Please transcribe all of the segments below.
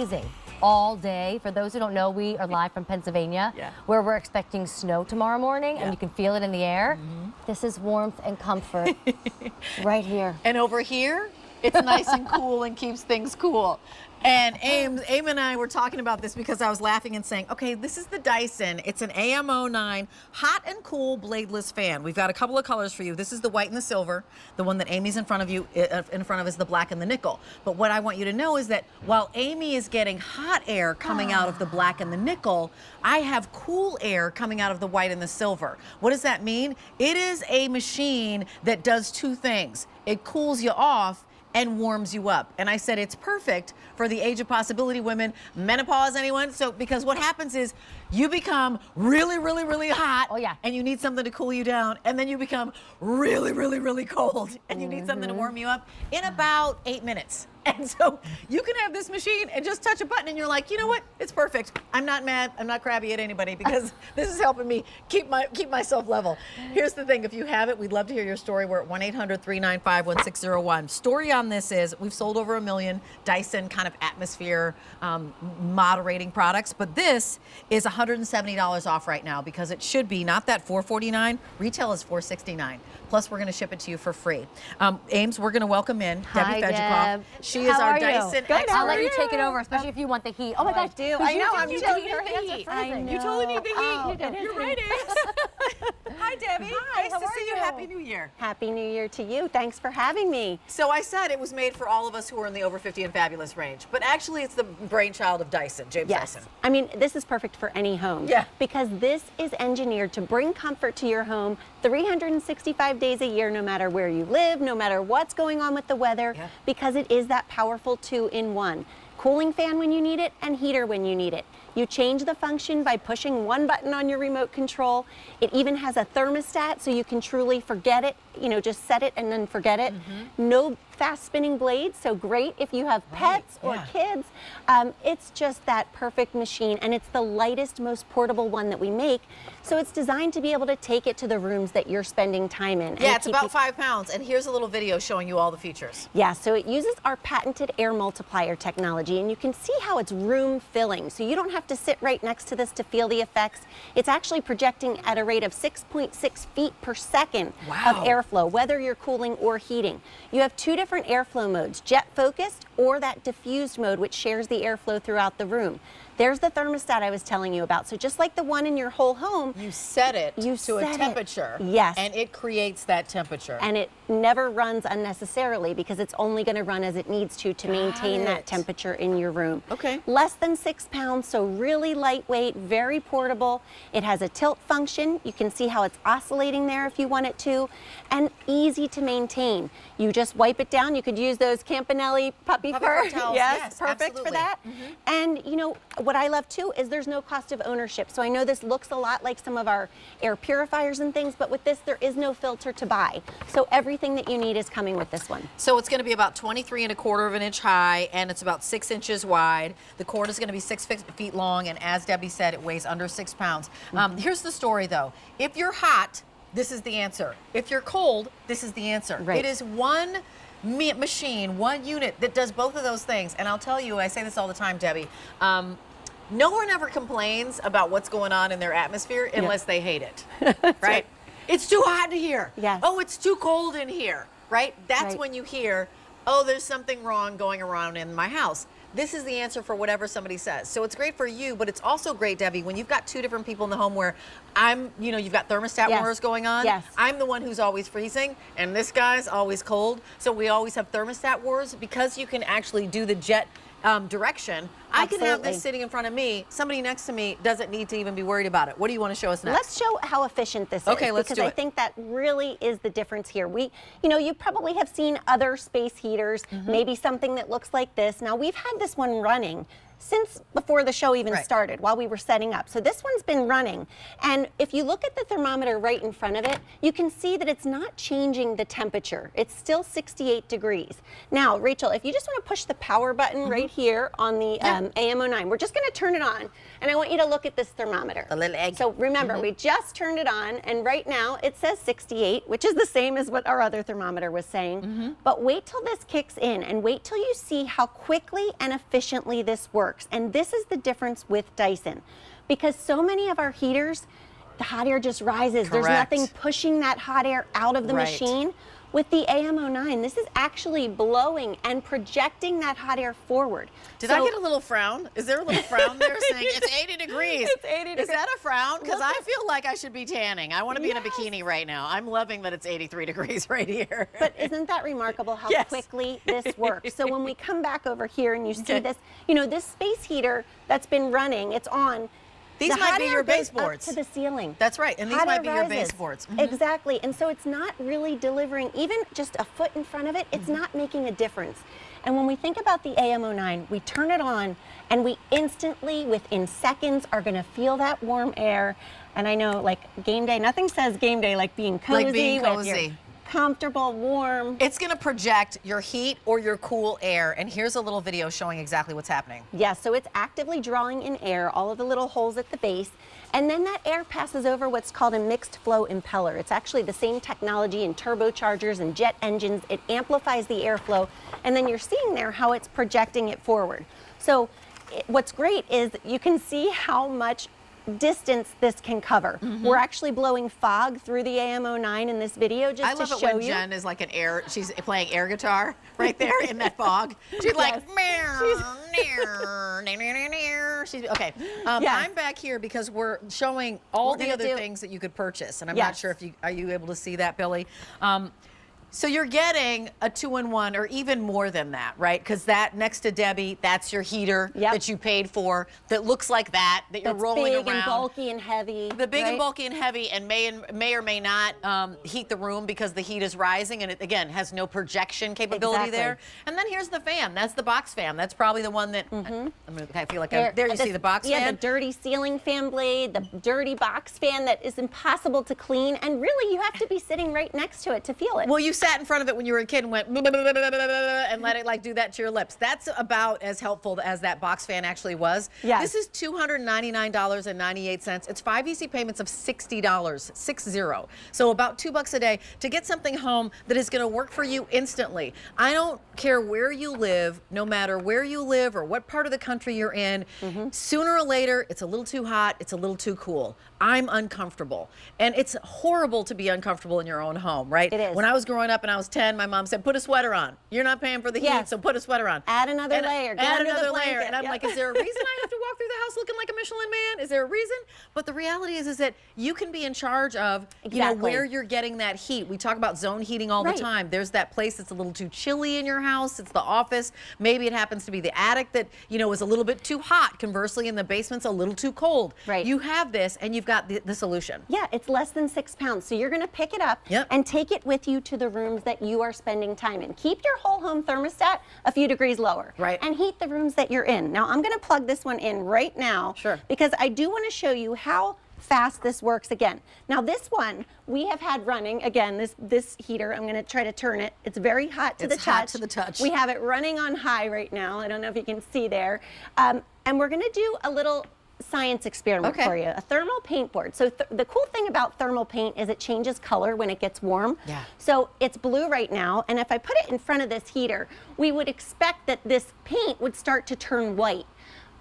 freezing all day. For those who don't know, we are live from Pennsylvania, where we're expecting snow tomorrow morning, and you can feel it in the air. This is warmth and comfort right here. And over here, it's nice and cool and keeps things cool. And Aim and I were talking about this because I was laughing and saying, okay, this is the Dyson. It's an AM09 hot and cool bladeless fan. We've got a couple of colors for you. This is the white and the silver. The one that Amy's in front of is the black and the nickel. But what I want you to know is that while Amy is getting hot air coming out of the black and the nickel, I have cool air coming out of the white and the silver. What does that mean? It is a machine that does two things. It cools you off and warms you up. And I said it's perfect for the age of possibility women, menopause, anyone. So, because what happens is you become really, really, really hot. Oh, yeah. And you need something to cool you down. And then you become really, really, really cold. And you need something to warm you up in about 8 minutes. And so you can have this machine and just touch a button and you're like, you know what? It's perfect. I'm not mad. I'm not crabby at anybody because this is helping me keep myself level. Here's the thing. If you have it, we'd love to hear your story. We're at 1-800-395-1601. Story on this is we've sold over 1 million Dyson kind of atmosphere moderating products, but this is $170 off right now because it should be not that $449. Retail is $469. Plus, we're going to ship it to you for free. Ames, we're going to welcome in Debbie Fedgekoff. She is our Dyson expert. I'll let you take it over, especially if you want the heat. Oh my gosh, I know. I'm You totally need the heat. You totally need the heat. Oh, You're right, Ames. Hi, Debbie. Hi, nice to see you. Happy New Year. Happy New Year to you. Thanks for having me. So I said it was made for all of us who are in the over 50 and fabulous range, but actually it's the brainchild of Dyson, James Dyson. I mean, this is perfect for any home. Yeah. Because this is engineered to bring comfort to your home 365 days a year, no matter where you live, no matter what's going on with the weather, because it is that powerful 2-in-1. Cooling fan when you need it and heater when you need it. You change the function by pushing one button on your remote control. It even has a thermostat so you can truly forget it, you know, just set it and then forget it. No fast spinning blades, so great if you have pets or kids. It's just that perfect machine, and it's the lightest, most portable one that we make. So it's designed to be able to take it to the rooms that you're spending time in. Yeah, it's about 5 pounds, and here's a little video showing you all the features. Yeah, so it uses our patented air multiplier technology, and you can see how it's room filling. So you don't have to sit right next to this to feel the effects. It's actually projecting at a rate of 6.6 feet per second of airflow, whether you're cooling or heating. You have 2 different airflow modes, jet focused or that diffused mode, which shares the airflow throughout the room. There's the thermostat I was telling you about. So just like the one in your whole home, you set it to a temperature. Yes. And it creates that temperature. And it never runs unnecessarily because it's only going to run as it needs to maintain that temperature in your room. Okay. Less than 6 pounds, so really lightweight, very portable. It has a tilt function. You can see how it's oscillating there if you want it to, and easy to maintain. You just wipe it down. You could use those Campanelli puppy fur towels. Yes, perfect for that. And you know, what I love too is there's no cost of ownership. So I know this looks a lot like some of our air purifiers and things, but with this, there is no filter to buy. So everything that you need is coming with this one. So it's going to be about 23¼ of an inch high, and it's about 6 inches wide. The cord is going to be 6 feet long, and as Debbie said, it weighs under 6 pounds. Here's the story though. If you're hot, this is the answer. If you're cold, this is the answer. It is one machine, one unit that does both of those things. And I'll tell you, I say this all the time, Debbie, no one ever complains about what's going on in their atmosphere unless they hate it, right? It's too hot in here. Yes. Oh, it's too cold in here, right? That's when you hear, oh, there's something wrong going around in my house. This is the answer for whatever somebody says. So it's great for you, but it's also great, Debbie, when you've got 2 different people in the home where you've got thermostat wars going on. Yes. I'm the one who's always freezing, and this guy's always cold. So we always have thermostat wars because you can actually do the jet direction. I can have this sitting in front of me. Somebody next to me doesn't need to even be worried about it. What do you want to show us next? Let's show how efficient this is. Okay, let's because do it. I think that really is the difference here. You probably have seen other space heaters, maybe something that looks like this. Now we've had this one running since before the show even started, while we were setting up. So this one's been running. And if you look at the thermometer right in front of it, you can see that it's not changing the temperature. It's still 68 degrees. Now, Rachel, if you just want to push the power button right here on the AM09, we're just going to turn it on. And I want you to look at this thermometer. The little egg. So remember, we just turned it on, and right now it says 68, which is the same as what our other thermometer was saying. But wait till this kicks in, and wait till you see how quickly and efficiently this works. works. And this is the difference with Dyson. Because so many of our heaters, the hot air just rises. There's nothing pushing that hot air out of the machine. With the AM09, this is actually blowing and projecting that hot air forward. Did I get a little frown? Is there a little frown there saying it's 80 degrees? It's 80 degrees. Is that a frown? Because I feel like I should be tanning. I want to be in a bikini right now. I'm loving that it's 83 degrees right here. But isn't that remarkable how quickly this works? So when we come back over here and you see this, you know, this space heater that's been running, it's on. These might be your baseboards. To the ceiling. That's right, and these might be your baseboards. Exactly, and so it's not really delivering, even just a foot in front of it, it's not making a difference. And when we think about the AM09, we turn it on and we instantly, within seconds, are gonna feel that warm air. And I know, like game day, nothing says game day like being cozy. Like being cozy. With your comfortable, warm. It's gonna project your heat or your cool air, and here's a little video showing exactly what's happening. Yeah, so it's actively drawing in air, all of the little holes at the base, and then that air passes over what's called a mixed flow impeller. It's actually the same technology in turbochargers and jet engines. It amplifies the airflow, and then you're seeing there how it's projecting it forward. So what's great is you can see how much distance this can cover. We're actually blowing fog through the AM09 in this video just to show you. I love it when Jen is like she's playing air guitar right there in that fog. She's like, okay. I'm back here because we're showing all the other things that you could purchase, and I'm not sure if are you able to see that, Billy? So you're getting a 2-in-1 or even more than that, right? Because that next to Debbie, that's your heater that you paid for that looks like that you're rolling around. Big and bulky and heavy. The big and bulky and heavy and may or may not heat the room because the heat is rising and it, again, has no projection capability there. And then here's the fan. That's the box fan. That's probably the one that, I feel like there you see the box fan. Yeah, the dirty ceiling fan blade, the dirty box fan that is impossible to clean. And really, you have to be sitting right next to it to feel it. Well, you sat in front of it when you were a kid and went and let it like do that to your lips. That's about as helpful as that box fan actually was. Yes. This is $299.98. It's 5 easy payments of $60, 60. So about $2 a day to get something home that is going to work for you instantly. I don't care where you live, no matter where you live or what part of the country you're in, sooner or later, it's a little too hot, it's a little too cool. I'm uncomfortable. And it's horrible to be uncomfortable in your own home, right? It is. When I was growing up and I was 10, my mom said, put a sweater on. You're not paying for the heat, so put a sweater on. Add another layer. Add another layer. And I'm like, is there a reason I have to walk through the house looking like a Michelin man? Is there a reason? But the reality is that you can be in charge of, you know, where you're getting that heat. We talk about zone heating all the time. There's that place that's a little too chilly in your house. It's the office. Maybe it happens to be the attic that, you know, is a little bit too hot. Conversely, in the basement's a little too cold. Right. You have this and you've got the solution. Yeah, it's less than 6 pounds. So you're going to pick it up and take it with you to the rooms that you are spending time in. Keep your whole home thermostat a few degrees lower. Right. And heat the rooms that you're in. Now, I'm going to plug this one in right now. Sure. Because I do want to show you how fast this works again. Now, this one we have had running, again, this heater, I'm going to try to turn it. It's very hot to the touch. It's hot to the touch. We have it running on high right now. I don't know if you can see there. And we're going to do a little science experiment for you, a thermal paint board. So the cool thing about thermal paint is it changes color when it gets warm. Yeah. So it's blue right now, and if I put it in front of this heater, we would expect that this paint would start to turn white.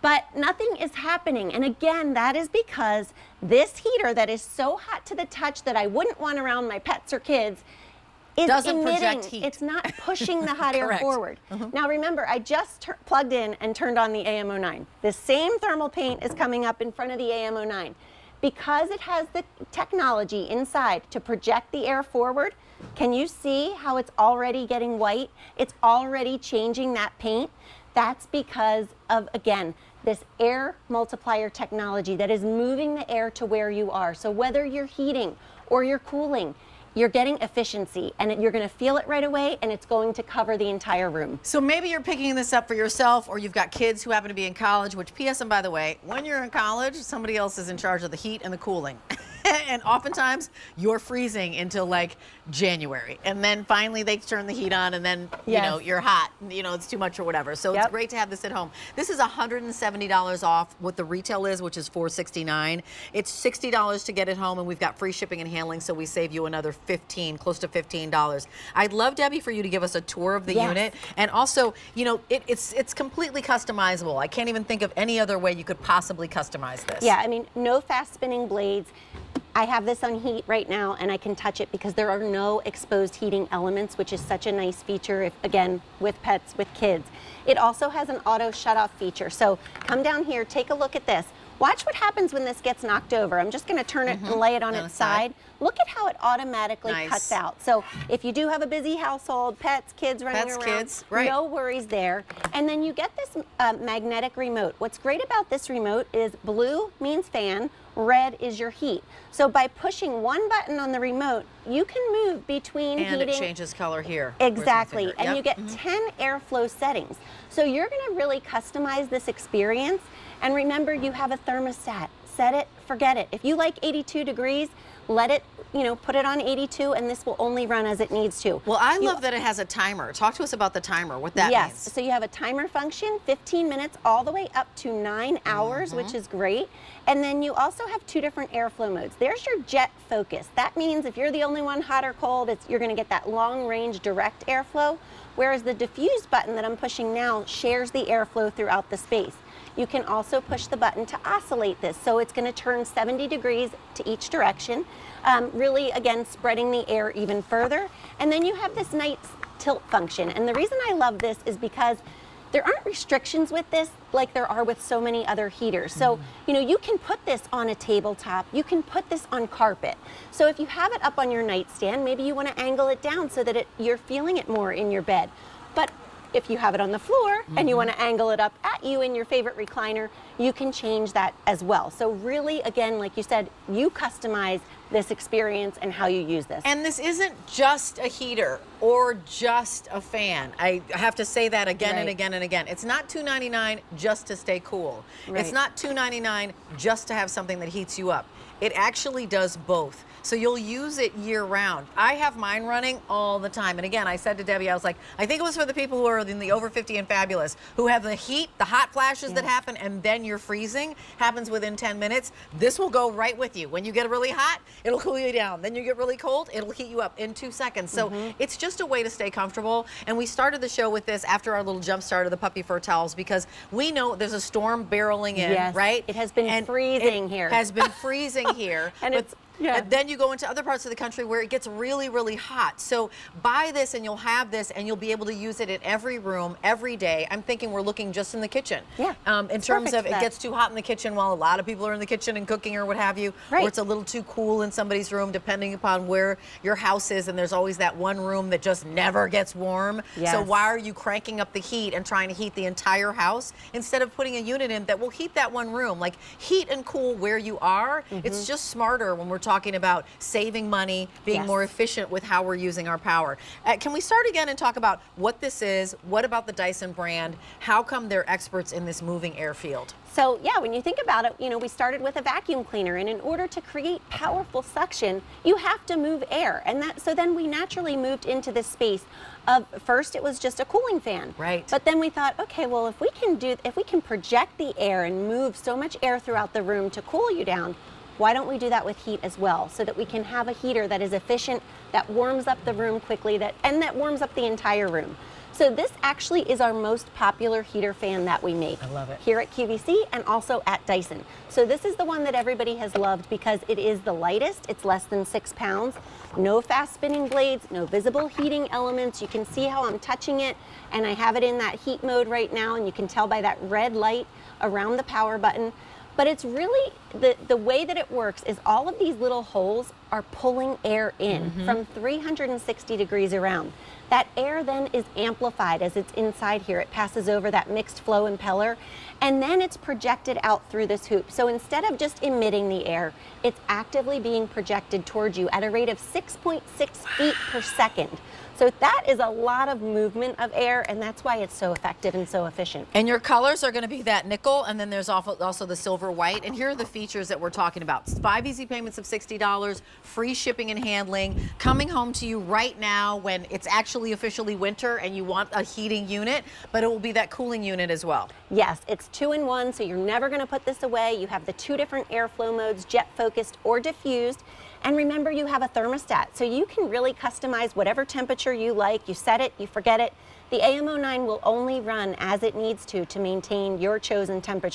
But nothing is happening. And again, that is because this heater that is so hot to the touch that I wouldn't want around my pets or kids is doesn't emitting. project heat. It's not pushing the hot air forward. Now remember, I just plugged in and turned on the AM09. The same thermal paint is coming up in front of the AM09. Because it has the technology inside to project the air forward, can you see how it's already getting white? It's already changing that paint. That's because of, again, this air multiplier technology that is moving the air to where you are. So whether you're heating or you're cooling, you're getting efficiency, and you're going to feel it right away, and it's going to cover the entire room. So maybe you're picking this up for yourself, or you've got kids who happen to be in college, which, P.S. and by the way, when you're in college, somebody else is in charge of the heat and the cooling. And oftentimes you're freezing until like January. And then finally they turn the heat on and then, you know, you're hot. You know, it's too much or whatever. So it's great to have this at home. This is $170 off what the retail is, which is $469. It's $60 to get it home, and we've got free shipping and handling, so we save you another close to $15. I'd love, Debbie, for you to give us a tour of the unit. And also, you know, it's completely customizable. I can't even think of any other way you could possibly customize this. Yeah, I mean, no fast spinning blades. I have this on heat right now, and I can touch it because there are no exposed heating elements, which is such a nice feature, if, again, with pets, with kids. It also has an auto shut-off feature. So come down here, take a look at this. Watch what happens when this gets knocked over. I'm just going to turn it and lay it on its side. Look at how it automatically cuts out. So if you do have a busy household, pets, kids running around, no worries there. And then you get this magnetic remote. What's great about this remote is blue means fan, red is your heat. So by pushing one button on the remote, you can move between heating. And it changes color here. Exactly. And you get 10 airflow settings. So you're going to really customize this experience. And remember, you have a thermostat. Set it, forget it. If you like 82 degrees, let it, you know, put it on 82, and this will only run as it needs to. Well, I love that it has a timer. Talk to us about the timer, what that means. Yes, so you have a timer function, 15 minutes all the way up to 9 hours, which is great. And then you also have 2 different airflow modes. There's your jet focus. That means if you're the only one hot or cold, you're gonna get that long range direct airflow, whereas the diffuse button that I'm pushing now shares the airflow throughout the space. You can also push the button to oscillate this. So it's going to turn 70 degrees to each direction, really, again, spreading the air even further. And then you have this nice tilt function. And the reason I love this is because there aren't restrictions with this like there are with so many other heaters. So, you know, you can put this on a tabletop, you can put this on carpet. So if you have it up on your nightstand, maybe you want to angle it down so that you're feeling it more in your bed. But if you have it on the floor and you want to angle it up at you in your favorite recliner, you can change that as well. So really, again, like you said, you customize this experience and how you use this. And this isn't just a heater or just a fan. I have to say that again and again and again. It's not $299 just to stay cool. It's not $299 just to have something that heats you up. It actually does both. So you'll use it year round. I have mine running all the time. And again, I said to Debbie, I was like, I think it was for the people who are in the over 50 and fabulous, who have the heat, the hot flashes that happen, and then you're freezing, happens within 10 minutes. This will go right with you. When you get really hot, it'll cool you down. Then you get really cold, it'll heat you up in 2 seconds. So it's just a way to stay comfortable. And we started the show with this after our little jump start of the puppy fur towels, because we know there's a storm barreling in, right? It has been freezing here. It has been freezing here. And then you go into other parts of the country where it gets really, really hot. So buy this and you'll have this and you'll be able to use it in every room, every day. I'm thinking we're looking just in the kitchen. In terms of it gets too hot in the kitchen while a lot of people are in the kitchen and cooking or what have you. Or it's a little too cool in somebody's room, depending upon where your house is. And there's always that one room that just never gets warm. So why are you cranking up the heat and trying to heat the entire house instead of putting a unit in that will heat that one room? Like, heat and cool where you are. It's just smarter when we're talking about saving money, being more efficient with how we're using our power. Can we start again and talk about what this is? What about the Dyson brand? How come they're experts in this moving air field? So yeah, when you think about it, you know, we started with a vacuum cleaner, and in order to create powerful suction, you have to move air. And so then we naturally moved into this space of, first it was just a cooling fan. But then we thought, okay, well, if we can project the air and move so much air throughout the room to cool you down, why don't we do that with heat as well, so that we can have a heater that is efficient, that warms up the room quickly, and that warms up the entire room. So this actually is our most popular heater fan that we make. I love it. Here at QVC and also at Dyson. So this is the one that everybody has loved because it is the lightest. It's less than 6 pounds. No fast spinning blades, no visible heating elements. You can see how I'm touching it, and I have it in that heat mode right now, and you can tell by that red light around the power button. But it's really, the way that it works is all of these little holes are pulling air in from 360 degrees around. That air then is amplified as it's inside here. It passes over that mixed flow impeller, and then it's projected out through this hoop. So instead of just emitting the air, it's actively being projected towards you at a rate of 6.6 feet per second. So that is a lot of movement of air, and that's why it's so effective and so efficient. And your colors are going to be that nickel, and then there's also the silver white. And here are the features. features that we're talking about. 5 easy payments of $60, free shipping and handling, coming home to you right now when it's actually officially winter and you want a heating unit, but it will be that cooling unit as well. Yes, it's 2-in-1, so you're never going to put this away. You have the 2 different airflow modes, jet focused or diffused. And remember, you have a thermostat, so you can really customize whatever temperature you like. You set it, you forget it. The AM09 will only run as it needs to maintain your chosen temperature.